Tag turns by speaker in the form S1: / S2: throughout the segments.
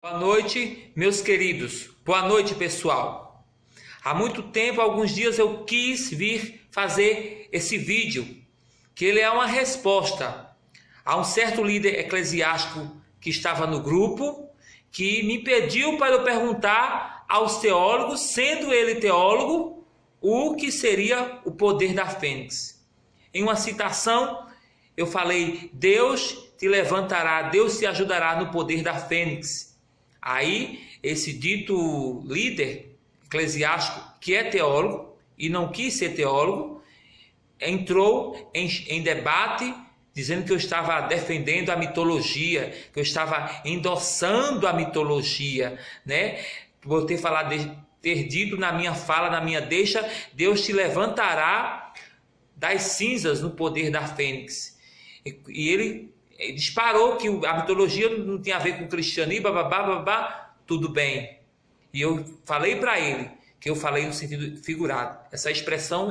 S1: Boa noite, meus queridos. Boa noite, pessoal. Há muito tempo, alguns dias, eu quis vir fazer esse vídeo, que ele é uma resposta a um certo líder eclesiástico que estava no grupo, que me pediu para eu perguntar aos teólogos, sendo ele teólogo, o que seria o poder da fênix. Em uma citação, eu falei: Deus te levantará, Deus te ajudará no poder da fênix. Aí, esse dito líder eclesiástico, que é teólogo e não quis ser teólogo, entrou em debate, dizendo que eu estava defendendo a mitologia, que eu estava endossando a mitologia, né? Por ter falado, ter dito na minha fala, na minha deixa, Deus te levantará das cinzas no poder da fênix. E ele disparou que a mitologia não tinha a ver com o cristianismo, bababá, tudo bem. E eu falei para ele que eu falei no sentido figurado. Essa expressão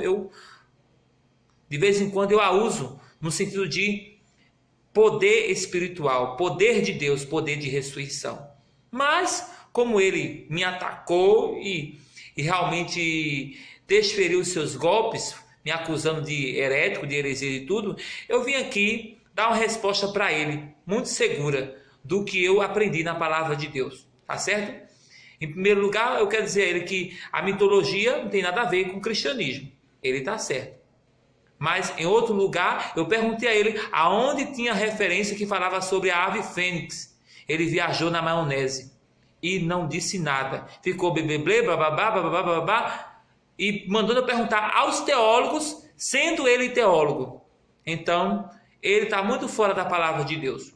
S1: de vez em quando eu a uso no sentido de poder espiritual, poder de Deus, poder de ressurreição. Mas como ele me atacou e realmente desferiu os seus golpes, me acusando de herético, de heresia e tudo, eu vim aqui dar uma resposta para ele, muito segura do que eu aprendi na palavra de Deus, tá certo? Em primeiro lugar, eu quero dizer a ele que a mitologia não tem nada a ver com o cristianismo, ele está certo. Mas em outro lugar, eu perguntei a ele aonde tinha referência que falava sobre a ave fênix. Ele viajou na maionese e não disse nada, ficou bebeblê, bababá, e mandou eu perguntar aos teólogos, sendo ele teólogo. Então, ele está muito fora da palavra de Deus.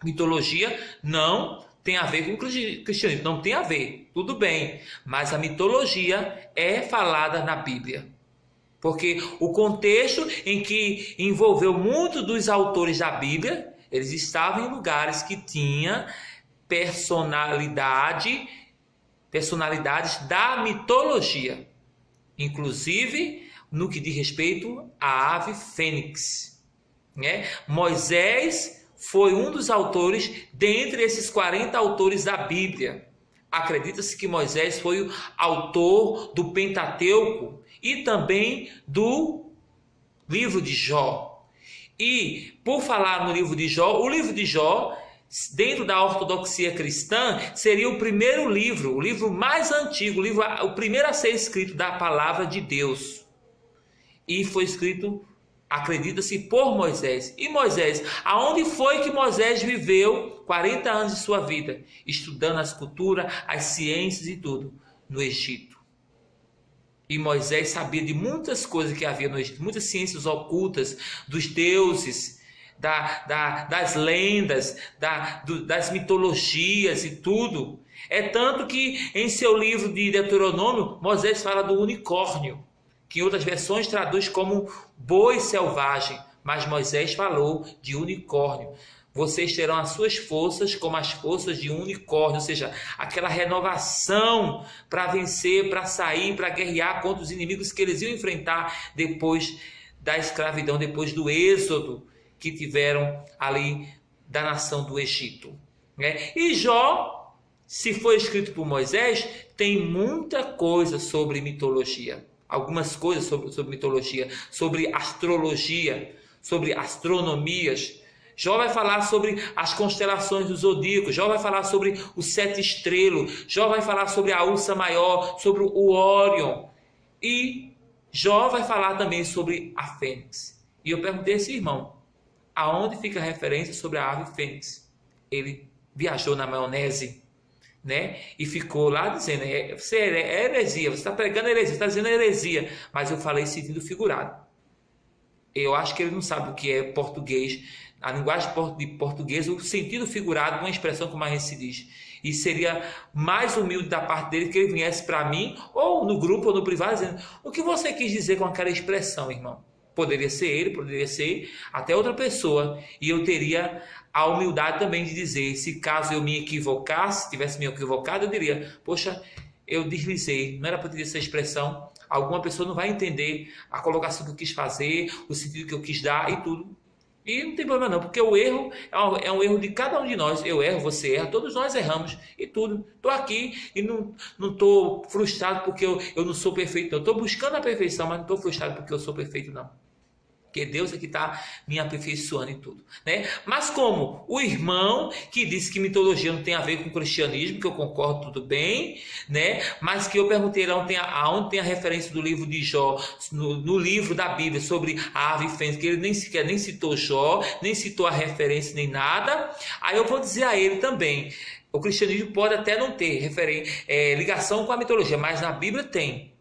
S1: Mitologia não tem a ver com o cristianismo, não tem a ver, tudo bem, mas a mitologia é falada na Bíblia. Porque o contexto em que envolveu muitos dos autores da Bíblia, eles estavam em lugares que tinha personalidades da mitologia, inclusive no que diz respeito à ave fênix. Moisés foi um dos autores dentre esses 40 autores da Bíblia. Acredita-se que Moisés foi o autor do Pentateuco e também do livro de Jó. E por falar no livro de Jó, o livro de Jó, dentro da ortodoxia cristã, seria o primeiro livro, o livro mais antigo, o primeiro a ser escrito da palavra de Deus. E foi escrito, acredita-se, por Moisés. E Moisés, aonde foi que Moisés viveu 40 anos de sua vida? Estudando as culturas, as ciências e tudo, no Egito. E Moisés sabia de muitas coisas que havia no Egito, muitas ciências ocultas, dos deuses, das lendas, das mitologias e tudo. É tanto que em seu livro de Deuteronômio, Moisés fala do unicórnio, que em outras versões traduz como boi selvagem, mas Moisés falou de unicórnio. Vocês terão as suas forças como as forças de um unicórnio, ou seja, aquela renovação para vencer, para sair, para guerrear contra os inimigos que eles iam enfrentar depois da escravidão, depois do êxodo que tiveram ali da nação do Egito. E Jó, se foi escrito por Moisés, tem muita coisa sobre mitologia. Algumas coisas sobre mitologia, sobre astrologia, sobre astronomias. Jó vai falar sobre as constelações do zodíaco, Jó vai falar sobre os 7 estrelas, Jó vai falar sobre a Ursa Maior, sobre o Órion. E Jó vai falar também sobre a fênix. E eu perguntei a esse irmão, aonde fica a referência sobre a ave fênix? Ele viajou na maionese, e ficou lá dizendo, você é heresia, você está pregando heresia, você está dizendo heresia, mas eu falei sentido figurado. Eu acho que ele não sabe o que é português, a linguagem de português, o sentido figurado, uma expressão como a gente se diz. E seria mais humilde da parte dele que ele viesse para mim, ou no grupo, ou no privado, dizendo, o que você quis dizer com aquela expressão, irmão? Poderia ser ele, poderia ser até outra pessoa, e eu teria a humildade também de dizer, se caso eu me equivocasse, tivesse me equivocado, eu diria, poxa, eu deslizei, não era para ter essa expressão, alguma pessoa não vai entender a colocação que eu quis fazer, o sentido que eu quis dar e tudo.
S2: E não tem problema não, porque o erro é um erro de cada um de nós. Eu erro, você erra, todos nós erramos e tudo. Estou aqui e não estou frustrado porque eu não sou perfeito. Eu estou buscando a perfeição, mas não estou frustrado porque eu sou perfeito não. Porque Deus é que está me aperfeiçoando e tudo, né? Mas como o irmão que disse que mitologia não tem a ver com cristianismo, que eu concordo, tudo bem, né? Mas que eu perguntei aonde tem a referência do livro de Jó, no livro da Bíblia, sobre a ave fênix, que ele nem sequer nem citou Jó, nem citou a referência, nem nada. Aí eu vou dizer a ele também, o cristianismo pode até não ter ligação com a mitologia, mas na Bíblia tem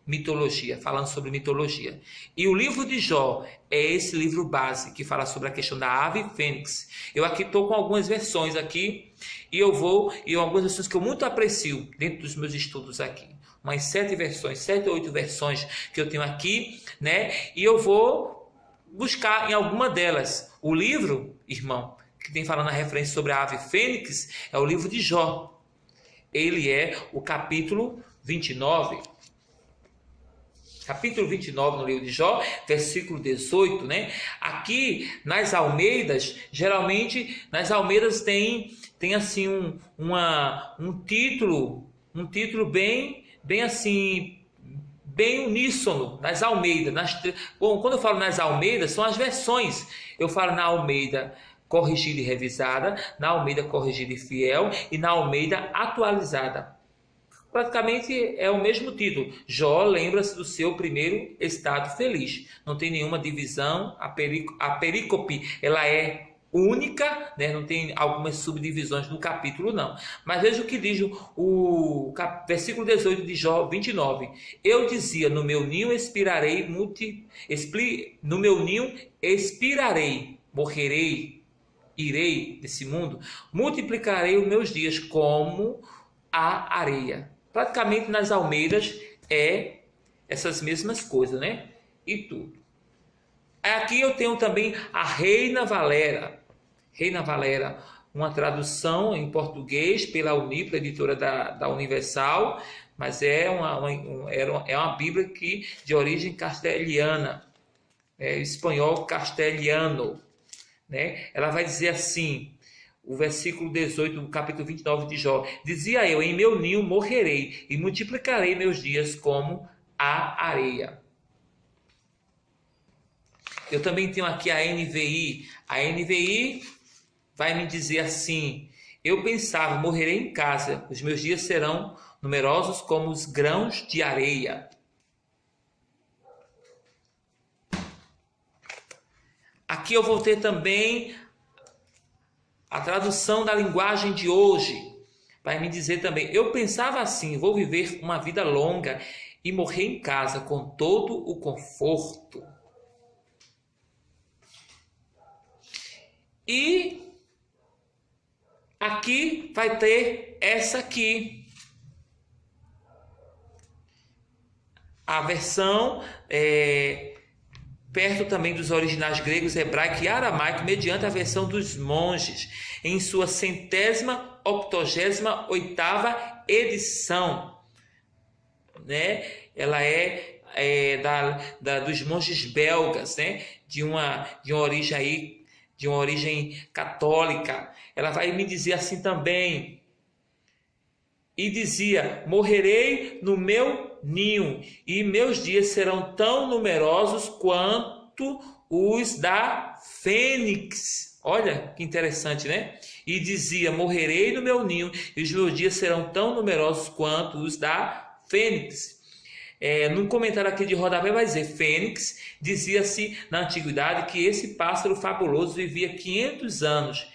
S2: mitologia, falando sobre mitologia. E o livro de Jó é esse livro base que fala sobre a questão da ave fênix. Eu aqui estou com algumas versões aqui e algumas versões que eu muito aprecio dentro dos meus estudos aqui. Umas 7 ou 8 versões que eu tenho aqui, né? E eu vou buscar em alguma delas. O livro, irmão, que tem falando a referência sobre a ave fênix, é o livro de Jó. Ele é o capítulo 29. Capítulo 29 no livro de Jó, versículo 18, né? Aqui nas Almeidas, geralmente nas Almeidas tem assim um título bem assim, bem uníssono nas Almeidas. Bom, quando eu falo nas Almeidas, são as versões. Eu falo na Almeida corrigida e revisada, na Almeida corrigida e fiel e na Almeida atualizada. Praticamente é o mesmo título. Jó lembra-se do seu primeiro estado feliz. Não tem nenhuma divisão. A perícope ela é única, né? Não tem algumas subdivisões no capítulo, não. Mas veja o que diz o versículo 18 de Jó 29. Eu dizia, no meu ninho expirarei, morrerei, irei desse mundo, multiplicarei os meus dias como a areia. Praticamente nas Almeidas é essas mesmas coisas, né? E tudo. Aqui eu tenho também a Reina Valera. Reina Valera, uma tradução em português pela Unipla, editora da Universal, mas é uma Bíblia de origem castelhana, espanhol castelhano, né? Ela vai dizer assim, o versículo 18 do capítulo 29 de Jó. Dizia eu, em meu ninho morrerei e multiplicarei meus dias como a areia. Eu também tenho aqui a NVI. A NVI vai me dizer assim, eu pensava, morrerei em casa, os meus dias serão numerosos como os grãos de areia. Aqui eu vou ter também a tradução da linguagem de hoje. Vai me dizer também, eu pensava assim, vou viver uma vida longa e morrer em casa com todo o conforto. E aqui vai ter essa aqui. A versão perto também dos originais gregos, hebraico e aramaico, mediante a versão dos monges, em sua 188ª edição, né? Ela dos monges belgas, né? De uma origem católica. Ela vai me dizer assim também. E dizia, morrerei no meu ninho, e meus dias serão tão numerosos quanto os da fênix. Olha que interessante, né? E dizia, morrerei no meu ninho, e os meus dias serão tão numerosos quanto os da fênix. Num comentário aqui de rodapé vai dizer, fênix, dizia-se na antiguidade que esse pássaro fabuloso vivia 500 anos.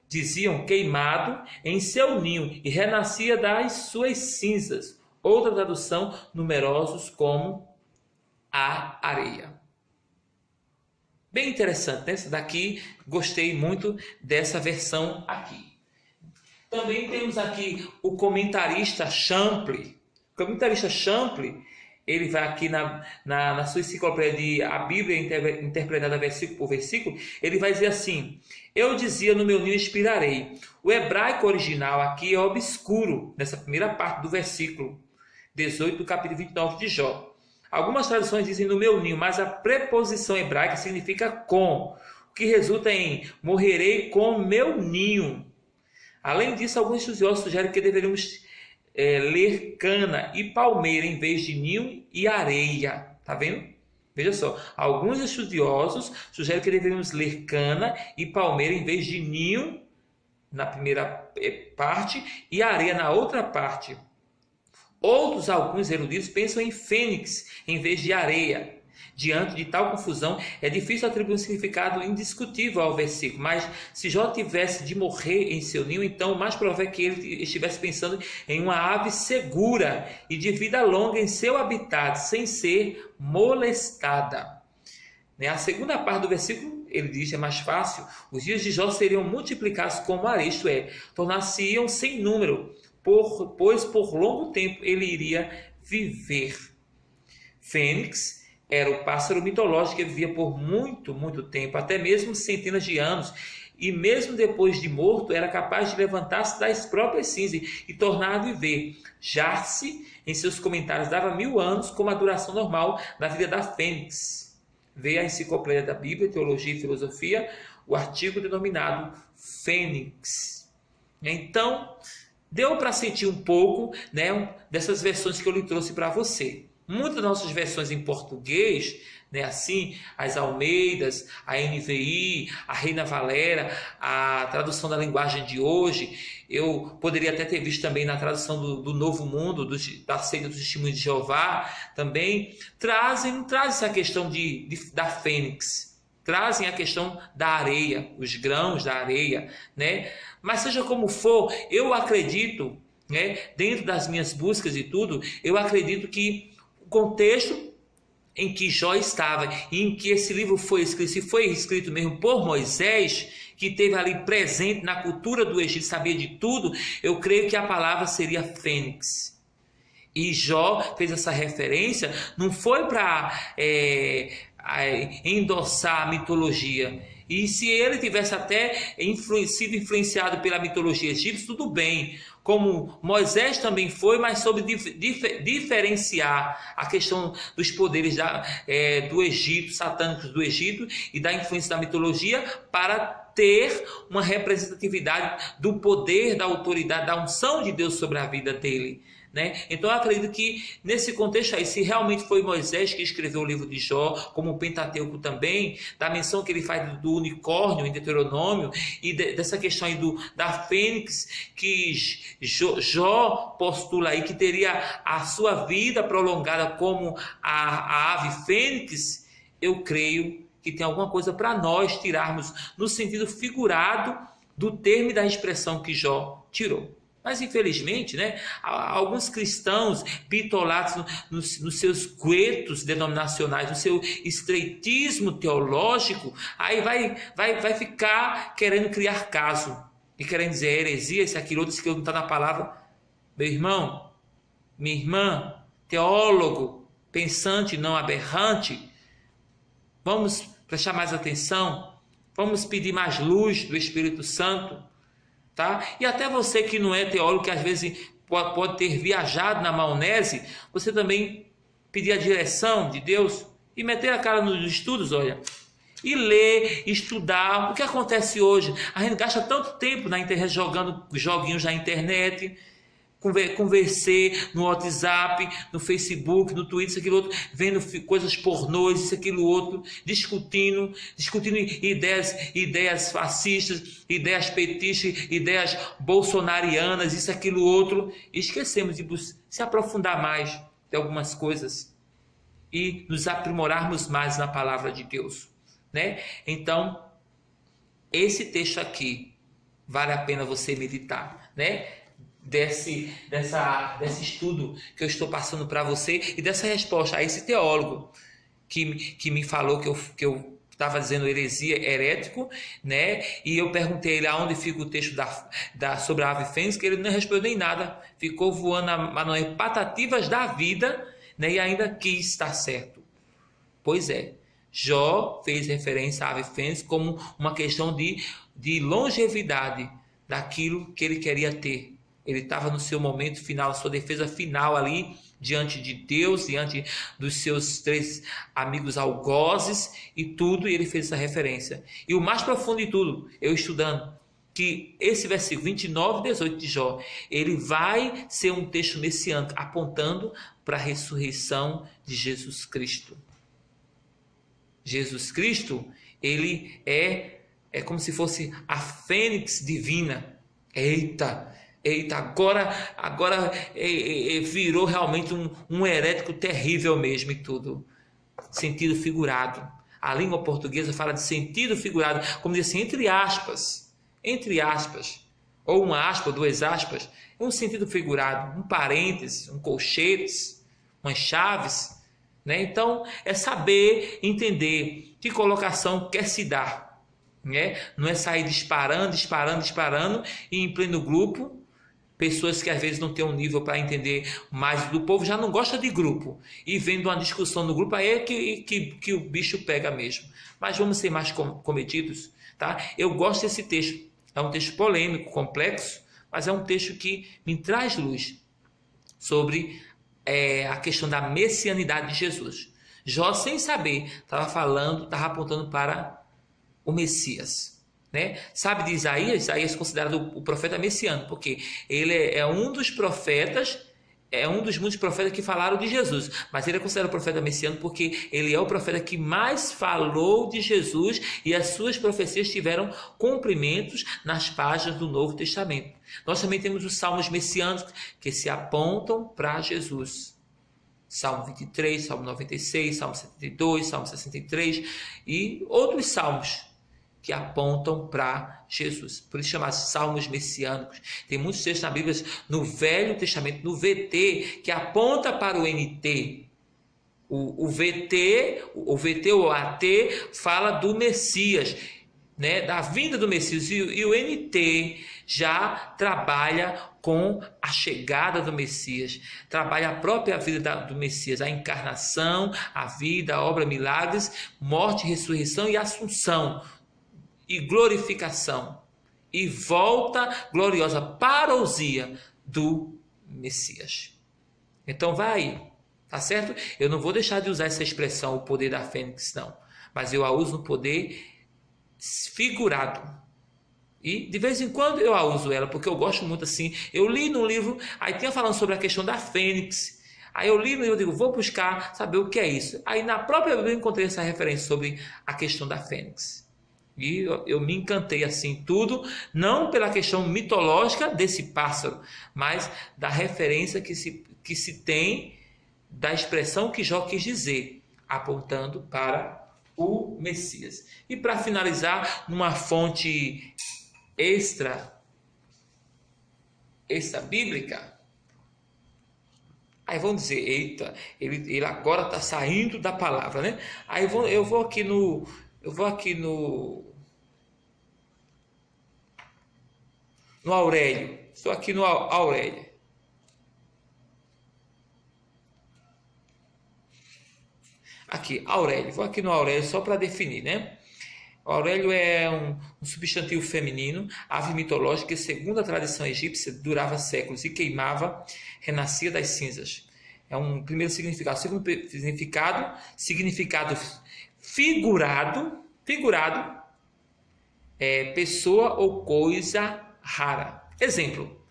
S2: Diziam, queimado em seu ninho e renascia das suas cinzas. Outra tradução, numerosos como a areia. Bem interessante, né? Essa daqui, gostei muito dessa versão aqui. Também temos aqui o comentarista Champlin. O comentarista Champlin, ele vai aqui na sua enciclopédia A Bíblia Interpretada Versículo por Versículo, ele vai dizer assim, eu dizia, no meu ninho expirarei. O hebraico original aqui é obscuro, nessa primeira parte do versículo 18 do capítulo 29 de Jó.
S1: Algumas traduções dizem no meu ninho, mas a preposição hebraica significa com, o que resulta em morrerei com meu ninho. Além disso, alguns estudiosos sugerem que deveríamos ler cana e palmeira em vez de ninho e areia. Tá vendo? Veja só, alguns estudiosos sugerem que deveríamos ler cana e palmeira em vez de ninho na primeira parte e areia na outra parte. Alguns eruditos pensam em fênix em vez de areia. Diante de tal confusão, é difícil atribuir um significado indiscutível ao versículo, mas se Jó tivesse de morrer em seu ninho, então o mais provável é que ele estivesse pensando em uma ave segura e de vida longa em seu habitat, sem ser molestada. A segunda parte do versículo, ele diz, é mais fácil: os dias de Jó seriam multiplicados como areia, isto é, tornar-se-iam sem número, pois por longo tempo ele iria viver. Fênix era o pássaro mitológico que vivia por muito, muito tempo, até mesmo centenas de anos, e mesmo depois de morto, era capaz de levantar-se das próprias cinzas e tornar a viver. Jarse, em seus comentários, dava 1000 anos como a duração normal da vida da fênix. Veja a Enciclopédia da Bíblia, Teologia e Filosofia, o artigo denominado Fênix. Então, deu para sentir um pouco, dessas versões que eu lhe trouxe para você. Muitas das nossas versões em português, assim, as Almeidas, a NVI, a Reina Valera, a tradução da linguagem de hoje, eu poderia até ter visto também na tradução do Novo Mundo, da Seita dos Testemunhos de Jeová, também trazem essa questão da fênix, trazem a questão da areia, os grãos da areia, Mas seja como for, eu acredito, dentro das minhas buscas e tudo, eu acredito que o contexto em que Jó estava e em que esse livro foi escrito, se foi escrito mesmo por Moisés, que esteve ali presente na cultura do Egito, sabia de tudo, eu creio que a palavra seria fênix. E Jó fez essa referência, não foi para endossar a mitologia. E se ele tivesse até sido influenciado pela mitologia egípcia, tudo bem. Como Moisés também foi, mas soube diferenciar a questão dos poderes do Egito, satânicos do Egito, e da influência da mitologia, para ter uma representatividade do poder, da autoridade, da unção de Deus sobre a vida dele. Então eu acredito que nesse contexto aí, se realmente foi Moisés que escreveu o livro de Jó, como o Pentateuco também, da menção que ele faz do unicórnio em Deuteronômio, e dessa questão aí da fênix, que Jó postula aí que teria a sua vida prolongada como a ave fênix, eu creio que tem alguma coisa para nós tirarmos no sentido figurado do termo e da expressão que Jó tirou. Mas, infelizmente, alguns cristãos bitolados nos seus guetos denominacionais, no seu estreitismo teológico, aí vai ficar querendo criar caso e querendo dizer heresia, esse, aquilo, outro, isso que não está na palavra. Meu irmão, minha irmã, teólogo, pensante, não aberrante, vamos prestar mais atenção, vamos pedir mais luz do Espírito Santo. Tá? E até você que não é teólogo, que às vezes pode ter viajado na maionese, você também pedir a direção de Deus e meter a cara nos estudos, olha, e ler, estudar. O que acontece hoje? A gente gasta tanto tempo na internet jogando joguinhos na internet, conversar no WhatsApp, no Facebook, no Twitter, isso, aquilo outro, vendo coisas pornôs, isso, aquilo outro, discutindo ideias fascistas, ideias petistas, ideias bolsonarianas, isso, aquilo outro. E esquecemos de se aprofundar mais de algumas coisas e nos aprimorarmos mais na palavra de Deus, Então, esse texto aqui vale a pena você meditar, desse estudo que eu estou passando para você e dessa resposta a esse teólogo que me falou que eu estava dizendo heresia, herético, e eu perguntei a ele aonde fica o texto sobre a ave fênix, que ele não respondeu nem nada, ficou voando nas patativas da vida, e ainda quis estar certo. Pois é, Jó fez referência à ave fênix como uma questão de longevidade daquilo que ele queria ter, Ele estava no seu momento final, sua defesa final ali, diante de Deus, diante dos seus 3 amigos algozes e tudo, e ele fez essa referência. E o mais profundo de tudo, eu estudando, que esse versículo 29 e 18 de Jó, ele vai ser um texto messiânico, apontando para a ressurreição de Jesus Cristo. Jesus Cristo, ele é como se fosse a fênix divina. Eita, agora virou realmente um herético terrível mesmo e tudo. Sentido figurado. A língua portuguesa fala de sentido figurado, como diz assim, entre aspas, ou uma aspa, 2 aspas, é um sentido figurado, um parêntese, um colchetes, umas chaves, né? Então, é saber entender que colocação quer se dar, né? Não é sair disparando, e em pleno grupo, pessoas que às vezes não têm um nível para entender mais do povo, já não gosta de grupo, e vendo uma discussão no grupo, aí é que o bicho pega mesmo. Mas vamos ser mais comedidos, tá? Eu gosto desse texto, é um texto polêmico, complexo, mas é um texto que me traz luz sobre a questão da messianidade de Jesus. Jó, sem saber, estava apontando para o Messias, né? Sabe de Isaías? Isaías é considerado o profeta messiânico, porque ele é um dos profetas, é um dos muitos profetas que falaram de Jesus, mas ele é considerado o profeta messiânico porque ele é o profeta que mais falou de Jesus e as suas profecias tiveram cumprimentos nas páginas do Novo Testamento. Nós também temos os salmos messiânicos que se apontam para Jesus. Salmo 23, Salmo 96, Salmo 72, Salmo 63 e outros salmos que apontam para Jesus. Por isso chamados salmos messiânicos. Tem muitos textos na Bíblia, no Velho Testamento, no VT, que aponta para o NT. O VT ou AT fala do Messias, né, da vinda do Messias. E o NT já trabalha com a chegada do Messias, trabalha a própria vida do Messias, a encarnação, a vida, a obra, milagres, morte, ressurreição e assunção, e glorificação, e volta gloriosa, parousia do Messias. Então vai aí, tá certo? Eu não vou deixar de usar essa expressão, o poder da fênix, não, mas eu a uso no poder figurado. E de vez em quando eu a uso ela, porque eu gosto muito assim. Eu li no livro, aí tinha falando sobre a questão da fênix. Aí eu li no livro e digo, vou buscar saber o que é isso. Aí na própria Bíblia eu encontrei essa referência sobre a questão da fênix. E eu me encantei assim tudo, não pela questão mitológica desse pássaro, mas da referência que se tem da expressão que Jó quis dizer, apontando para o Messias. E para finalizar, numa fonte extra bíblica, aí vão dizer, eita, ele agora está saindo da palavra, né? Aí eu vou aqui no Aurélio. Estou aqui no Aurélio. Aqui, Aurélio. Vou aqui no Aurélio só para definir, né? O Aurélio é um substantivo feminino, ave mitológica que, segundo a tradição egípcia, durava séculos e queimava, renascia das cinzas. É um primeiro significado. Segundo significado figurado é pessoa ou coisa rara. Exemplo: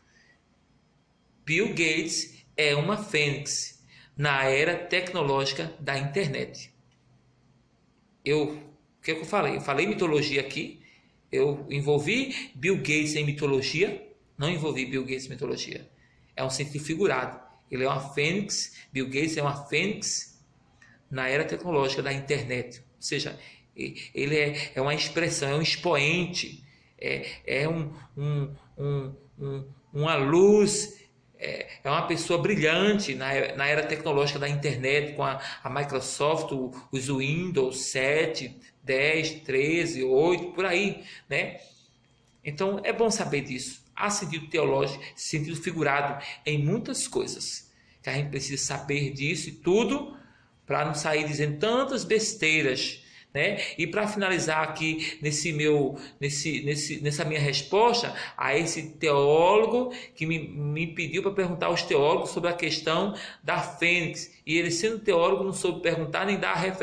S1: Bill Gates é uma fênix na era tecnológica da internet. O que eu falei? Eu falei mitologia aqui. Eu envolvi Bill Gates em mitologia. Não envolvi Bill Gates em mitologia. É um sentido figurado. Ele é uma fênix. Bill Gates é uma fênix na era tecnológica da internet. Ou seja, ele é uma expressão, é um expoente, é uma luz, é uma pessoa brilhante na era tecnológica da internet, com a Microsoft, os Windows 7, 10, 13, 8, por aí, né? Então é bom saber disso. Há sentido teológico, sentido figurado em muitas coisas, que a gente precisa saber disso e tudo, para não sair dizendo tantas besteiras, né? E para finalizar aqui nessa minha resposta a esse teólogo que me pediu para perguntar aos teólogos sobre a questão da fênix, e ele, sendo teólogo, não soube perguntar nem dar a referência